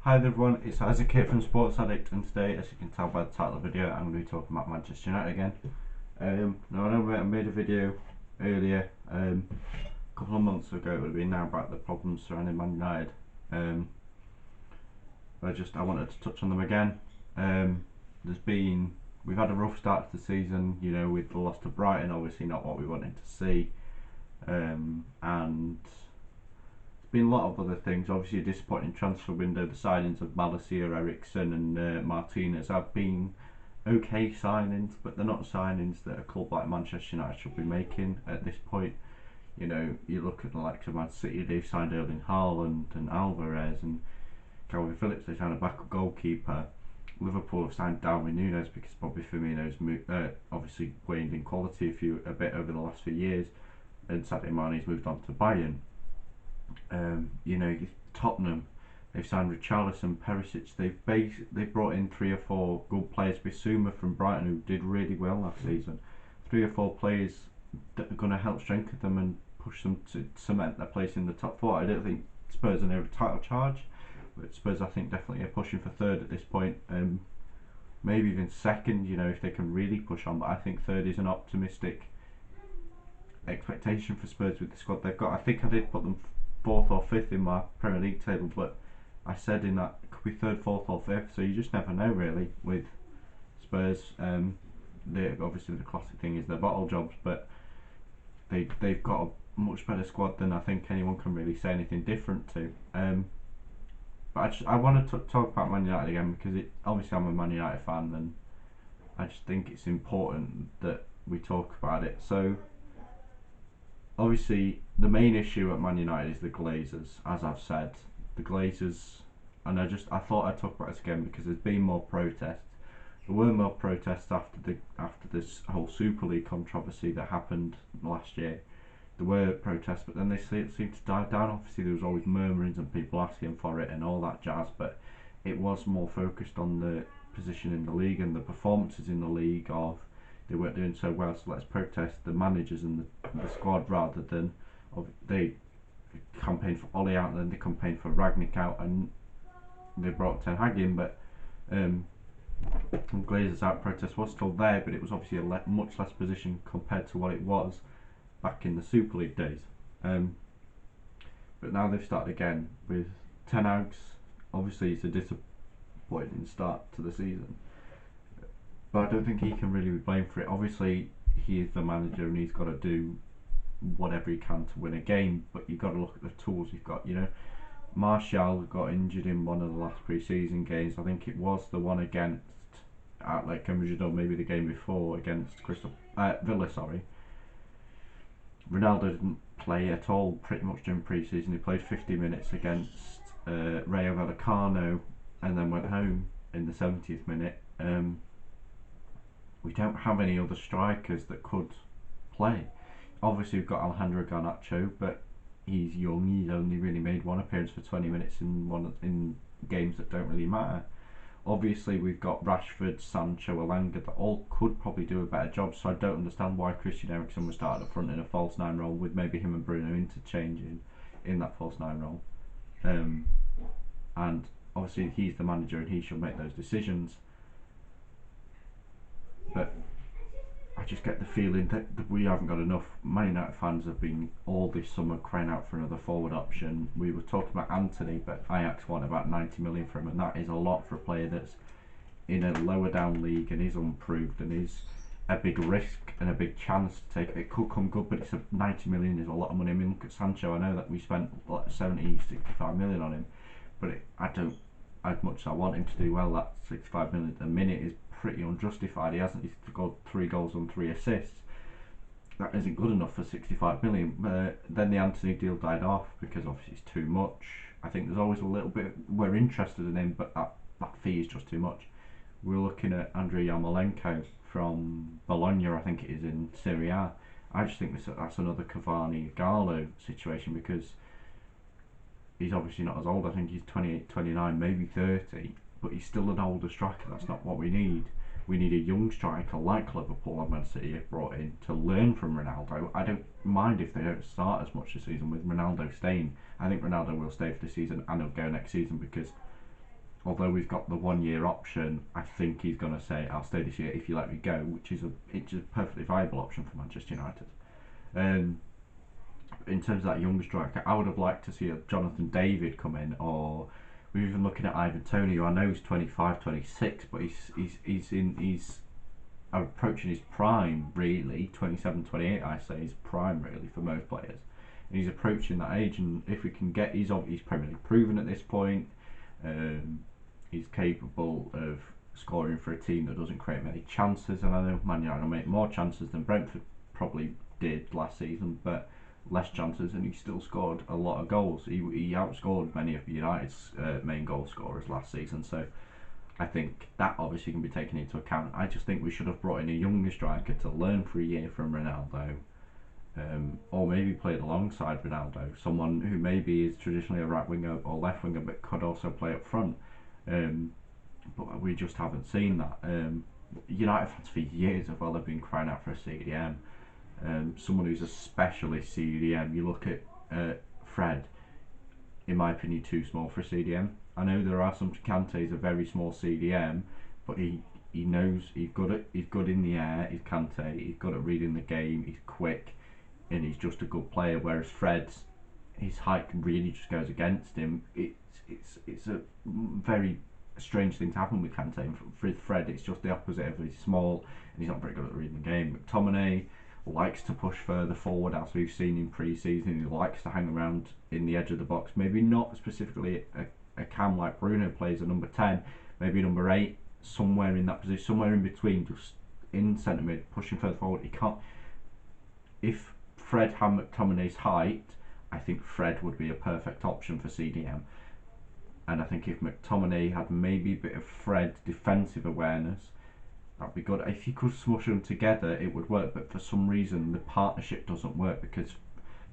Hi there everyone, it's Isaac here from Sports Addict, and today, as you can tell by the title of the video, I'm going to be talking about Manchester United again. Now I know I made a video earlier, a couple of months ago it would have been now, about the problems surrounding Man United. I wanted to touch on them again. We've had a rough start to the season, you know, with the loss to Brighton, obviously not what we wanted to see, and been a lot of other things. Obviously a disappointing transfer window. The signings of Malacia, Ericsson and Martinez have been okay signings, but they're not signings that a club like Manchester United should be making at this point. You know, you look at the likes of Man City, they've signed Erling Haaland and Alvarez and Calvin Phillips, they signed a backup goalkeeper. Liverpool have signed Darwin Núñez because Bobby Firmino's obviously waned in quality a bit over the last few years, and Sadio Mane's moved on to Bayern. You know, Tottenham, they've signed Richarlison, Perisic. They've brought in 3 or 4 good players. Bissouma from Brighton, who did really well last season. 3 or 4 players that are going to help strengthen them and push them to cement their place in the top 4. I don't think Spurs are near a title charge, but Spurs I think definitely are pushing for 3rd at this point. Maybe even 2nd, you know, if they can really push on. But I think 3rd is an optimistic expectation for Spurs with the squad they've got. I think I did put them 4th or 5th in my Premier League table, but I said in that it could be 3rd, 4th or 5th, so you just never know really with Spurs. Obviously the classic thing is their bottle jobs, but they've got a much better squad than I think anyone can really say anything different to. But I want to talk about Man United again, because obviously I'm a Man United fan, and I just think it's important that we talk about it. So obviously the main issue at Man United is the Glazers, as I've said. The Glazers, and I thought I'd talk about this again because there's been more protests. There were more protests after this whole Super League controversy that happened last year. There were protests, but then they seemed to die down. Obviously there was always murmurings and people asking for it and all that jazz, but it was more focused on the position in the league and the performances in the league of they weren't doing so well, so let's protest the managers and the squad, rather than they campaigned for Ollie out and then they campaigned for Ragnick out and they brought Ten Hag in, but Glazer's out protest was still there, but it was obviously a much less position compared to what it was back in the Super League days. But now they've started again with Ten Hag's. Obviously it's a disappointing start to the season, but I don't think he can really be blamed for it. Obviously he is the manager and he's got to do whatever he can to win a game, but you've got to look at the tools you've got. You know, MICHEAL got injured in one of the last pre-season games. I think it was the one against Cambridge, or maybe the game before against Villa. Sorry, Ronaldo didn't play at all pretty much during pre-season. He played 50 minutes against Rayo Vallecano and then went home in the 70th minute. We don't have any other strikers that could play. Obviously we've got Alejandro Garnacho, but he's young. He's only really made 1 appearance for 20 minutes in games that don't really matter. Obviously we've got Rashford, Sancho, Elanga that all could probably do a better job, so I don't understand why Christian Eriksen was started up front in a false 9 role, with maybe him and Bruno interchanging in that false 9 role. And obviously he's the manager and he should make those decisions, but I just get the feeling that we haven't got enough. Man United fans have been all this summer crying out for another forward option. We were talking about Anthony, but Ajax want about 90 million for him, and that is a lot for a player that's in a lower down league and is unproved and is a big risk and a big chance to take. It could come good, but 90 million is a lot of money. I mean, look at Sancho. I know that we spent like 65 million on him, but as much as I want him to do well, that 65 million at the minute is pretty unjustified. He's got 3 goals and 3 assists. That isn't good enough for 65 million. Then the Anthony deal died off because obviously it's too much. I think there's always a little bit, we're interested in him, but that fee is just too much. We're looking at Andrei Yarmolenko from Bologna, I think it is, in Serie A. I just think that's another Cavani-Gallo situation, because he's obviously not as old. I think he's 28, 29, maybe 30, but he's still an older striker. That's not what we need. We need a young striker like Liverpool and Man City have brought in to learn from Ronaldo. I don't mind if they don't start as much this season with Ronaldo staying. I think Ronaldo will stay for the season and he'll go next season, because although we've got the 1 year option, I think he's going to say, I'll stay this year if you let me go, which is it's a perfectly viable option for Manchester United. In terms of that younger striker, I would have liked to see a Jonathan David come in, or we're even looking at Ivan Toney, who I know is 25, 26, but he's approaching his prime, really. 27, 28, I say, is prime, really, for most players. And he's approaching that age, and if we can get, he's Premier League proven at this point. He's capable of scoring for a team that doesn't create many chances, and I know Man United will make more chances than Brentford probably did last season, but less chances, and he still scored a lot of goals. He outscored many of United's main goal scorers last season, so I think that obviously can be taken into account. I just think we should have brought in a younger striker to learn for a year from Ronaldo, or maybe played alongside Ronaldo, someone who maybe is traditionally a right winger or left winger but could also play up front. But we just haven't seen that. United fans for years have well have been crying out for a CDM, someone who's a specialist CDM. You look at Fred, in my opinion, too small for a CDM. I know there are some. Kante's a very small CDM, but he knows he's good in the air. He's Kante. He's good at reading the game. He's quick, and he's just a good player. Whereas Fred's, his height really just goes against him. It's a very strange thing to happen with Kante. And with Fred, it's just the opposite of he's small and he's not very good at reading the game. McTominay likes to push further forward, as we've seen in pre-season. He likes to hang around in the edge of the box. Maybe not specifically a cam like Bruno plays a number 10, maybe number 8, somewhere in that position, somewhere in between, just in centre mid, pushing further forward. He can't. If Fred had McTominay's height, I think Fred would be a perfect option for CDM. And I think if McTominay had maybe a bit of Fred's defensive awareness, that'd be good. If you could smush them together, it would work. But for some reason, the partnership doesn't work because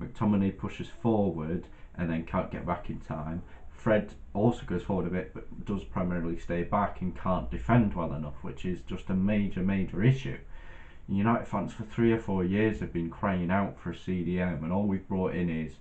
McTominay pushes forward and then can't get back in time. Fred also goes forward a bit, but does primarily stay back and can't defend well enough, which is just a major issue. United fans for 3 or 4 years have been crying out for a CDM, and all we've brought in,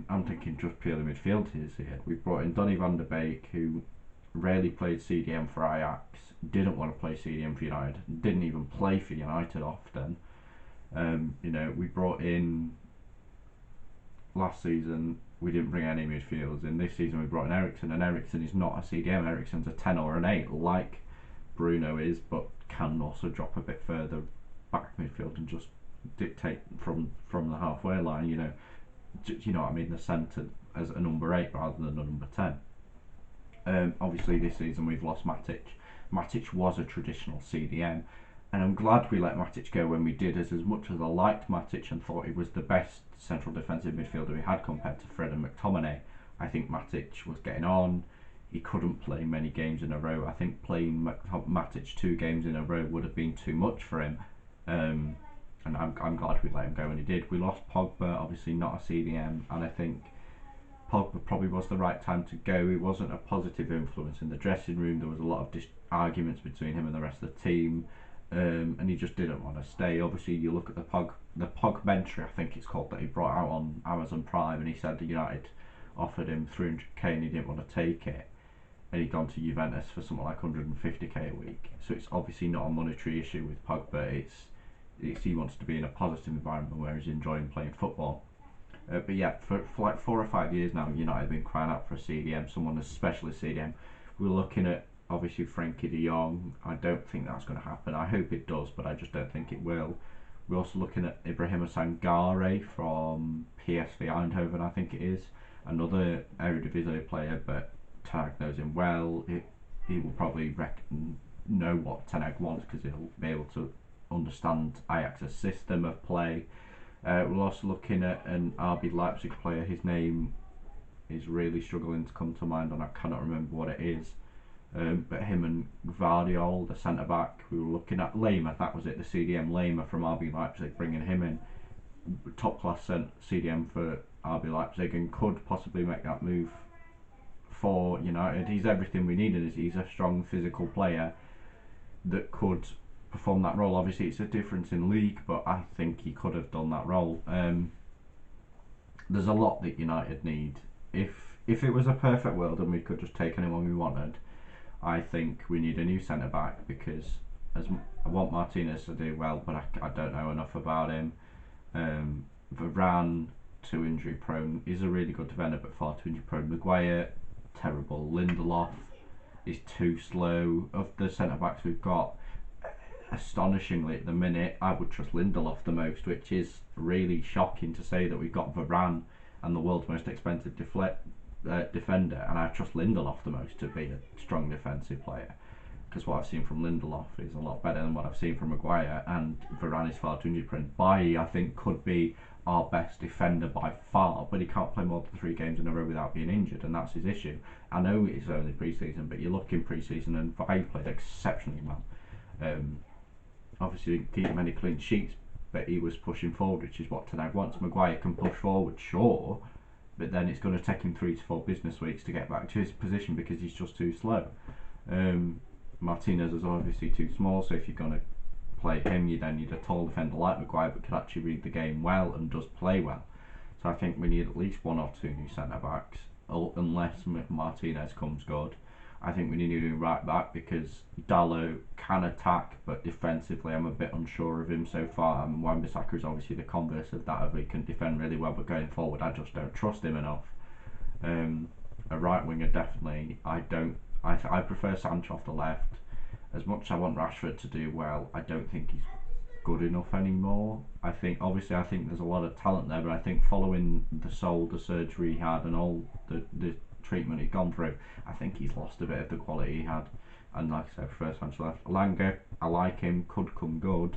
I'm thinking just purely midfielders here. We've brought in Donny van der Beek, who rarely played CDM for Ajax, didn't want to play CDM for United, didn't even play for United often. We brought in last season, we didn't bring any midfielders in. This season we brought in Eriksen, and Eriksen is not a CDM. Eriksen's a 10 or an 8 like Bruno is, but can also drop a bit further back midfield and just dictate from the halfway line, you know what I mean, the centre as a number 8 rather than a number 10. Obviously this season we've lost Matic. Matic was a traditional CDM, and I'm glad we let Matic go when we did, as much as I liked Matic and thought he was the best central defensive midfielder we had compared to Fred and McTominay. I think Matic was getting on. He couldn't play many games in a row. I think playing Matic 2 games in a row would have been too much for him. And I'm glad we let him go when he did. We lost Pogba, obviously not a CDM, and I think Pogba probably was the right time to go. He wasn't a positive influence in the dressing room. There was a lot of arguments between him and the rest of the team, and he just didn't want to stay. Obviously, you look at the Pogmentary, I think it's called, that he brought out on Amazon Prime, and he said that United offered him 300k and he didn't want to take it, and he'd gone to Juventus for something like 150k a week. So it's obviously not a monetary issue with Pogba. It's he wants to be in a positive environment where he's enjoying playing football. But yeah, for like 4 or 5 years now, United have been crying out for a CDM, someone as specialist CDM. We're looking at obviously Frankie de Jong. I don't think that's going to happen. I hope it does, but I just don't think it will. We're also looking at Ibrahima Sangare from PSV Eindhoven, I think it is, another Eredivisie player, but Ten Hag knows him well. He will probably know what Ten Hag wants because he'll be able to understand Ajax's system of play. We're also looking at an RB Leipzig player. His name is really struggling to come to mind, and I cannot remember what it is. But him and Gvardiol, the centre back, we were looking at Lema. That was it, the CDM Lema from RB Leipzig, bringing him in, top class CDM for RB Leipzig, and could possibly make that move for United. He's everything we need, and he's a strong physical player that could perform that role. Obviously it's a difference in league, but I think he could have done that role. There's a lot that United need. If if it was a perfect world and we could just take anyone we wanted, I think we need a new centre back, because I want Martinez to do well, but I don't know enough about him. Varane, too injury prone. He's a really good defender, but far too injury prone. Maguire, terrible. Lindelof is too slow. Of the centre backs we've got, astonishingly at the minute, I would trust Lindelof the most, which is really shocking to say that we've got Varane and the world's most expensive defender, and I trust Lindelof the most to be a strong defensive player. Because what I've seen from Lindelof is a lot better than what I've seen from Maguire, and Varane is far too injury prone. Bailly, I think, could be our best defender by far, but he can't play more than 3 games in a row without being injured, and that's his issue. I know it's only pre-season, but you look in pre-season and Bailly played exceptionally well. Obviously didn't keep many clean sheets, but he was pushing forward, which is what Ten wants. Maguire can push forward, sure, but then it's going to take him 3 to 4 business weeks to get back to his position because he's just too slow. Martinez is obviously too small, so if you're going to play him, you then need a tall defender like Maguire, but can actually read the game well and does play well. So I think we need at least 1 or 2 new centre backs, unless Martinez comes good. I think we need a new right back, because Dalot can attack, but defensively I'm a bit unsure of him so far. And Wan-Bissaka is obviously the converse of that, he can defend really well, but going forward I just don't trust him enough. A right winger, definitely. I prefer Sancho off the left. As much as I want Rashford to do well, I don't think he's good enough anymore. I think there's a lot of talent there, but I think following the shoulder surgery he had and all the treatment he'd gone through, I think he's lost a bit of the quality he had. And like I said, first Sancho left. Langer, I like him, could come good,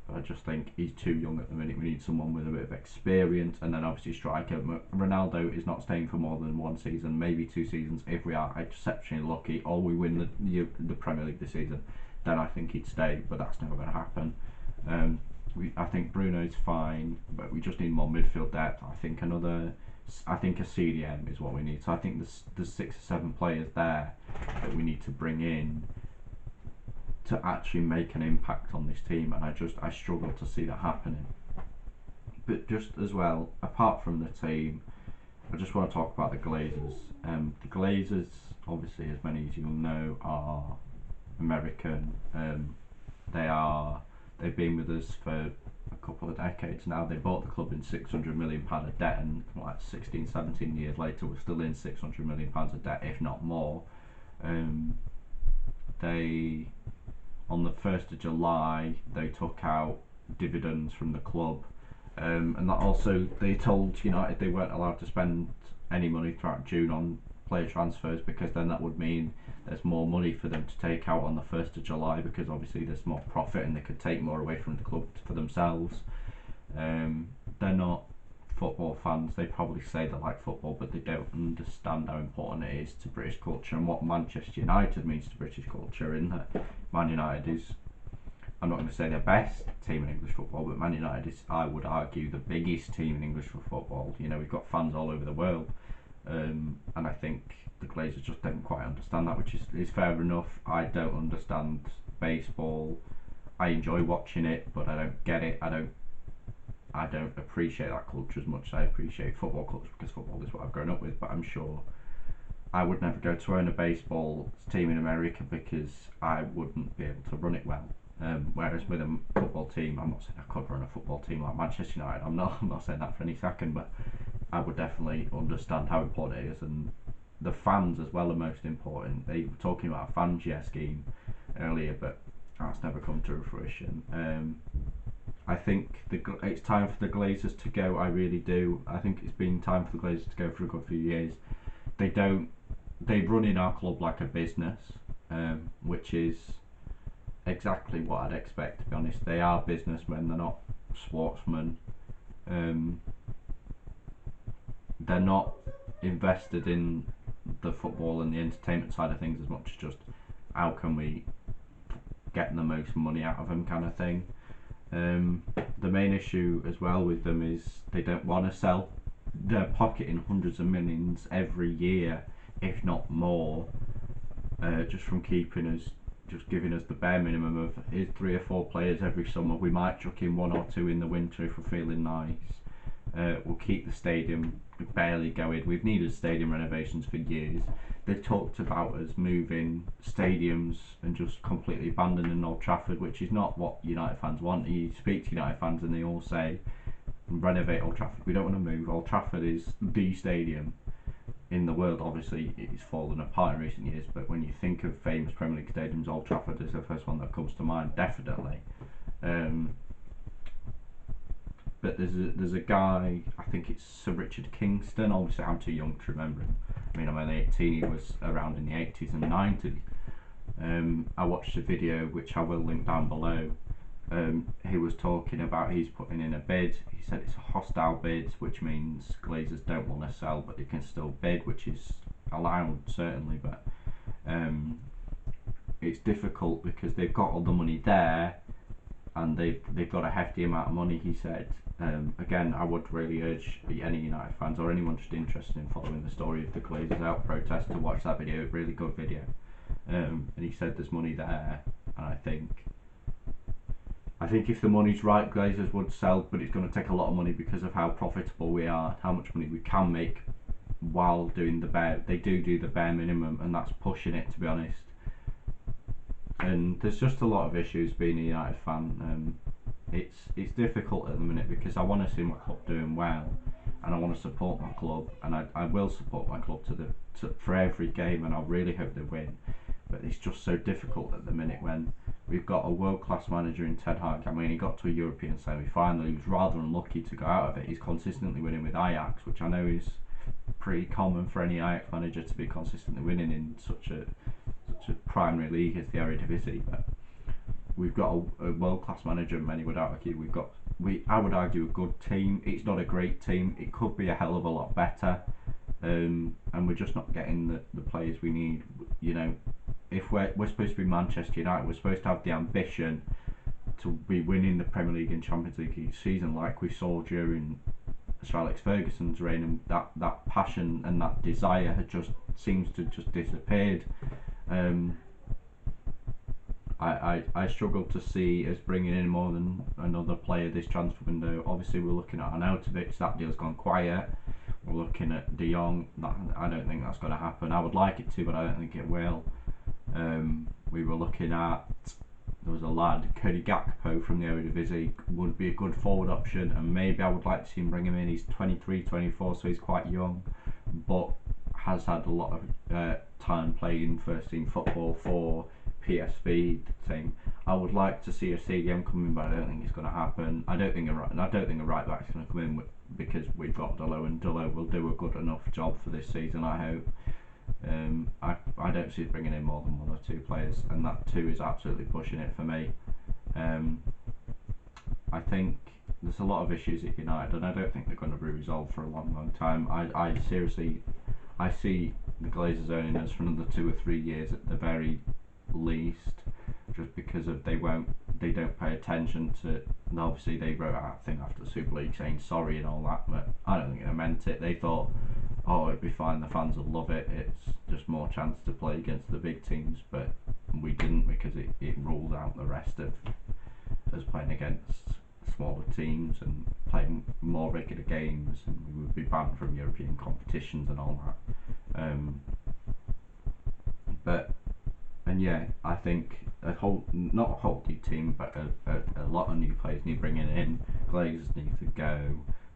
but I just think he's too young at the minute. We need someone with a bit of experience, and then obviously striker. Ronaldo is not staying for more than 1 season, maybe 2 seasons if we are exceptionally lucky, or we win the Premier League this season. Then I think he'd stay, but that's never going to happen. I think Bruno's fine, but we just need more midfield depth. I think a CDM is what we need. So I think there's 6 or 7 players there that we need to bring in to actually make an impact on this team, and I struggle to see that happening. But just as well, apart from the team, I just want to talk about the Glazers. The Glazers, obviously, as many as you'll know, are American. They've been with us for a couple of decades now. They bought the club in £600 million of debt, and like 16, 17 years later we're still in £600 million of debt, if not more. They, on the 1st of July, they took out dividends from the club, and that also, they told United they weren't allowed to spend any money throughout June on player transfers, because then that would mean there's more money for them to take out on the 1st of July, because obviously there's more profit and they could take more away from the club for themselves. They're not football fans. They probably say they like football, but they don't understand how important it is to British culture and what Manchester United means to British culture. In that Man United is, I'm not going to say the best team in English football, but Man United is, I would argue, the biggest team in English football. We've got fans all over the world, and I think the Glazers just don't quite understand that, which is fair enough. I don't understand baseball. I enjoy watching it, but I don't get it. I don't appreciate that culture as much as I appreciate football culture, because football is what I've grown up with. But I'm sure I would never go to own a baseball team in America, because I wouldn't be able to run it well. Whereas with a football team, I'm not saying I could run a football team like Manchester United. I'm not saying that for any second, but I would definitely understand how important it is, and the fans as well are most important. They were talking about a fan share scheme earlier, but that's never come to fruition. I think it's time for the Glazers to go. I really do. I think it's been time for the Glazers to go for a good few years. They run in our club like a business, which is exactly what I'd expect, to be honest. They are businessmen, they're not sportsmen. They're not invested in the football and the entertainment side of things as much as just how can we get the most money out of them kind of thing. The main issue as well with them is they don't want to sell. They're pocketing hundreds of millions every year, if not more, just from keeping us, just giving us the bare minimum of 3 or 4 players every summer. We might chuck in 1 or 2 in the winter if we're feeling nice. We'll keep the stadium barely going. We've needed stadium renovations for years. They've talked about us moving stadiums and just completely abandoning Old Trafford, which is not what United fans want. You speak to United fans and they all say, renovate Old Trafford. We don't want to move. Old Trafford is the stadium in the world. Obviously, it's fallen apart in recent years, but when you think of famous Premier League stadiums, Old Trafford is the first one that comes to mind, definitely. But there's a guy, I think it's Sir Richard Kingston. Obviously, I'm too young to remember him. I mean, I'm only 18. He was around in the 80s and 90s. I watched a video which I will link down below. He was talking about he's putting in a bid. He said it's a hostile bid, which means Glazers don't want to sell, but they can still bid, which is allowed certainly. But it's difficult because they've got all the money there, and they've got a hefty amount of money. He said. Again, I would really urge any United fans or anyone just interested in following the story of the Glazers out protest to watch that video. Really good video. And he said there's money there, and I think if the money's right, Glazers would sell, but it's going to take a lot of money because of how profitable we are, how much money we can make while doing the bare. They do the bare minimum, and that's pushing it, to be honest. And there's just a lot of issues being a United fan. It's difficult at the minute because I want to see my club doing well, and I want to support my club, and I will support my club for every game, and I really hope they win. But it's just so difficult at the minute when we've got a world-class manager in Ten Hag. I mean, he got to a European semi-final. He was rather unlucky to go out of it. He's consistently winning with Ajax, which I know is pretty common for any Ajax manager to be consistently winning in such a primary league as the Eredivisie. But we've got a world-class manager, many would argue. I would argue a good team. It's not a great team. It could be a hell of a lot better, and we're just not getting the players we need. You know, if we're supposed to be Manchester United, we're supposed to have the ambition to be winning the Premier League and Champions League each season, like we saw during Sir Alex Ferguson's reign, and that passion and that desire seems to just disappeared. I struggle to see us bringing in more than another player this transfer window. Obviously, we're looking at Arnautovic. That deal's gone quiet. We're looking at De Jong. I don't think that's going to happen. I would like it to, but I don't think it will. We were looking at, there was a lad, Cody Gakpo from the Eredivisie, would be a good forward option, and maybe I would like to see him bring him in. He's 23, 24, so he's quite young, but has had a lot of time playing first team football for PSV team. I would like to see a CDM come in, but I don't think it's going to happen. I don't think a right back's going to come in because we've got Delo, and Delo will do a good enough job for this season, I hope. I don't see us bringing in more than one or two players, and that two is absolutely pushing it for me. I think there's a lot of issues at United, and I don't think they're going to be resolved for a long time. I see the Glazers owning us for another 2 or 3 years at the very least, just because of they don't pay attention to. And obviously they wrote out a thing after the Super League saying sorry and all that, but I don't think they meant it. They thought, oh, it'd be fine, the fans will love it, it's just more chance to play against the big teams, but we didn't, because it ruled out the rest of us playing against smaller teams and playing more regular games, and we would be banned from European competitions and all that. I think not a whole new team, but a lot of new players need bringing in. Glazers need to go.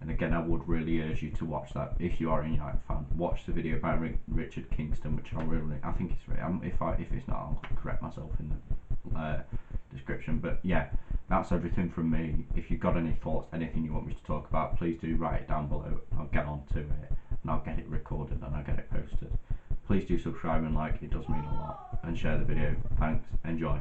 And again, I would really urge you to watch that. If you are a United fan, watch the video by Richard Kingston, which I think it's if it's not, I'll correct myself in the description. But yeah, that's everything from me. If you've got any thoughts, anything you want me to talk about, please do write it down below. I'll get on to it, and I'll get it recorded, and I'll get it posted. Please do subscribe and like, it does mean a lot, and share the video. Thanks, enjoy.